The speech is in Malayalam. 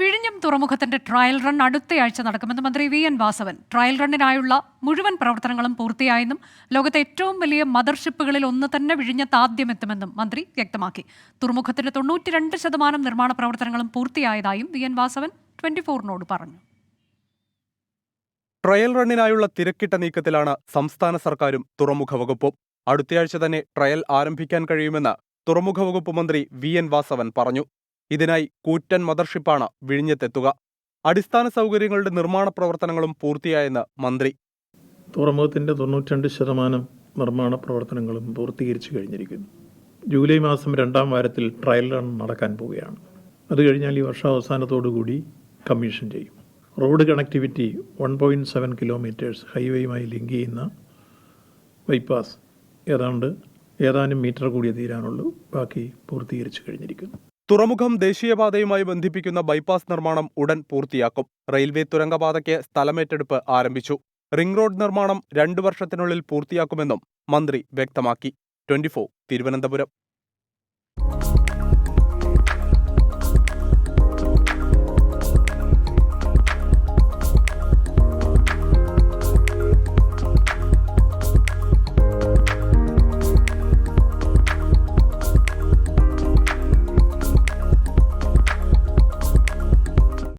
വിഴിഞ്ഞം തുറമുഖത്തിന്റെ ട്രയൽ റൺ അടുത്തയാഴ്ച നടക്കുമെന്ന് മന്ത്രി വി.എൻ. വാസവൻ. ട്രയൽ റണ്ണിനായുള്ള മുഴുവൻ പ്രവർത്തനങ്ങളും പൂർത്തിയായെന്നും ലോകത്തെ ഏറ്റവും വലിയ മദർഷിപ്പുകളിൽ ഒന്ന് തന്നെ വിഴിഞ്ഞത്ത് ആദ്യമെത്തുമെന്നും മന്ത്രി വ്യക്തമാക്കി. തുറമുഖത്തിന്റെ 92% നിർമ്മാണ പ്രവർത്തനങ്ങളും പൂർത്തിയായതായും വി.എൻ. വാസവൻ 24നോട് പറഞ്ഞു. ട്രയൽ റണ്ണിനായുള്ള തിരക്കിട്ട നീക്കത്തിലാണ് സംസ്ഥാന സർക്കാരും തുറമുഖ വകുപ്പും. അടുത്തയാഴ്ച തന്നെ ട്രയൽ ആരംഭിക്കാൻ കഴിയുമെന്ന് തുറമുഖ വകുപ്പ് മന്ത്രി വി.എൻ. വാസവൻ പറഞ്ഞു. ഇതിനായി കൂറ്റൻ മദർഷിപ്പാണ് വിഴിഞ്ഞത്തെത്തുക. അടിസ്ഥാന സൗകര്യങ്ങളുടെ നിർമ്മാണ പ്രവർത്തനങ്ങളും പൂർത്തിയായെന്ന് മന്ത്രി. തുറമുഖത്തിൻ്റെ 92% നിർമ്മാണ പ്രവർത്തനങ്ങളും പൂർത്തീകരിച്ചു കഴിഞ്ഞിരിക്കുന്നു. ജൂലൈ മാസം 2ാം വാരത്തിൽ ട്രയൽ റൺ നടക്കാൻ പോവുകയാണ്. അത് കഴിഞ്ഞാൽ ഈ വർഷാവസാനത്തോടുകൂടി കമ്മീഷൻ ചെയ്യും. റോഡ് കണക്ടിവിറ്റി 1.7 കിലോമീറ്റേഴ്സ് ഹൈവേയുമായി ലിങ്ക് ചെയ്യുന്ന ബൈപ്പാസ് ഏതാനും മീറ്റർ കൂടിയേ തീരാനുള്ളൂ. ബാക്കി പൂർത്തീകരിച്ചു കഴിഞ്ഞിരിക്കുന്നു. തുറമുഖം ദേശീയപാതയുമായി ബന്ധിപ്പിക്കുന്ന ബൈപ്പാസ് നിർമ്മാണം ഉടൻ പൂർത്തിയാക്കും. റെയിൽവേ തുരങ്കപാതയ്ക്ക് സ്ഥലമേറ്റെടുപ്പ് ആരംഭിച്ചു. റിംഗ് റോഡ് നിർമ്മാണം 2 വർഷത്തിനുള്ളിൽ പൂർത്തിയാക്കുമെന്നും മന്ത്രി വ്യക്തമാക്കി. 24 തിരുവനന്തപുരം.